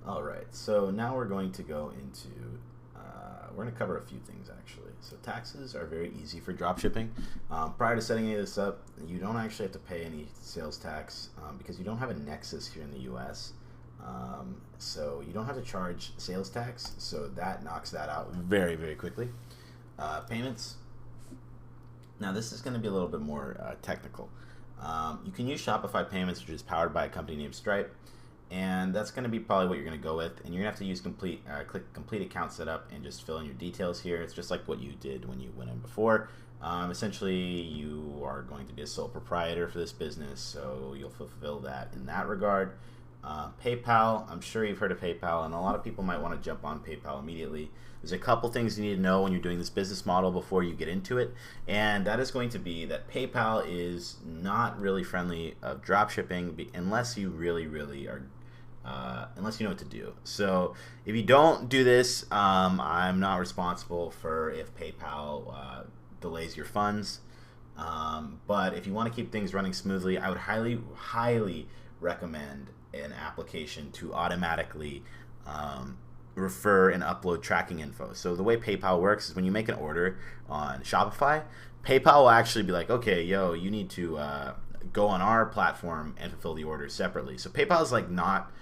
All right, so now we're going to go into, we're going to cover a few things actually. So taxes are very easy for dropshipping. Prior to setting any of this up, you don't actually have to pay any sales tax because you don't have a nexus here in the US. So you don't have to charge sales tax, so that knocks that out very, very quickly. Payments. Now this is going to be a little bit more technical. You can use Shopify payments, which is powered by a company named Stripe. And that's going to be probably what you're going to go with. And you're going to have to use click complete account setup and just fill in your details here. It's just like what you did when you went in before. Essentially, you are going to be a sole proprietor for this business, so you'll fulfill that in that regard. PayPal, I'm sure you've heard of PayPal, and a lot of people might want to jump on PayPal immediately. There's a couple things you need to know when you're doing this business model before you get into it, and that is going to be that PayPal is not really friendly of dropshipping unless you really are unless you know what to do. So if you don't do this, I'm not responsible for if PayPal delays your funds. But if you want to keep things running smoothly, I would highly recommend an application to automatically refer and upload tracking info. So the way PayPal works is when you make an order on Shopify, PayPal will actually be like, okay, yo, you need to go on our platform and fulfill the order separately. So PayPal is like not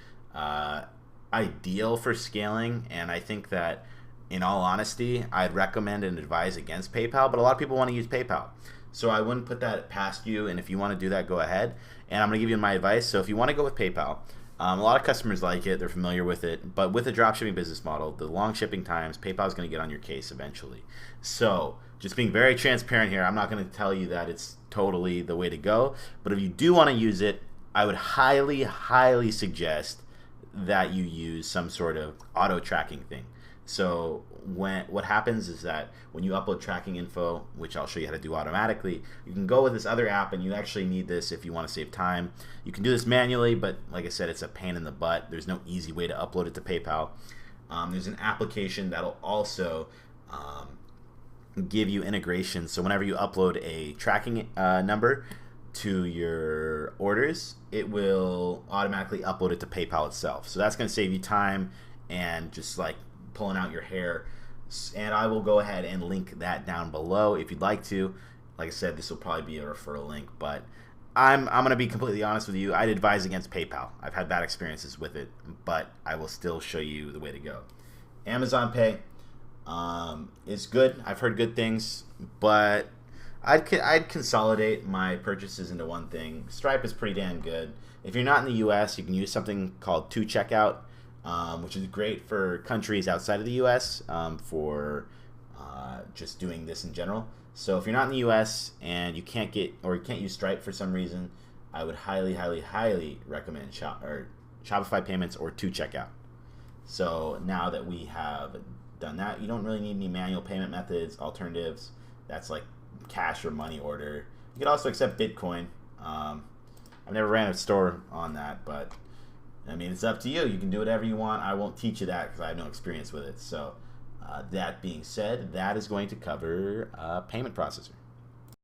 ideal for scaling, and I think that in all honesty I'd recommend and advise against PayPal, but a lot of people want to use PayPal, so I wouldn't put that past you, and if you want to do that, go ahead, and I'm going to give you my advice. So if you want to go with PayPal, a lot of customers like it, they're familiar with it, but with a dropshipping business model, the long shipping times, PayPal is going to get on your case eventually. So just being very transparent here, I'm not going to tell you that it's totally the way to go, but if you do want to use it, I would highly suggest that you use some sort of auto tracking thing. So what happens is that when you upload tracking info, which I'll show you how to do automatically, you can go with this other app, and you actually need this if you want to save time. You can do this manually, but like I said, it's a pain in the butt. There's no easy way to upload it to PayPal. There's an application that'll also give you integration. So whenever you upload a tracking number to your orders, it will automatically upload it to PayPal itself. So that's going to save you time and just like pulling out your hair. And I will go ahead and link that down below if you'd like to. Like I said, this will probably be a referral link, but I'm going to be completely honest with you. I'd advise against PayPal. I've had bad experiences with it, but I will still show you the way to go. Amazon Pay is good. I've heard good things, but I'd consolidate my purchases into one thing. Stripe is pretty damn good. If you're not in the US, you can use something called 2Checkout, which is great for countries outside of the US for just doing this in general. So if you're not in the US and you can't use Stripe for some reason, I would highly recommend Shopify payments or 2Checkout. So now that we have done that, you don't really need any manual payment methods, alternatives. That's like cash or money order. You can also accept Bitcoin. I've never ran a store on that, but I mean, it's up to you. You can do whatever you want. I won't teach you that because I have no experience with it. So that being said, that is going to cover payment processor.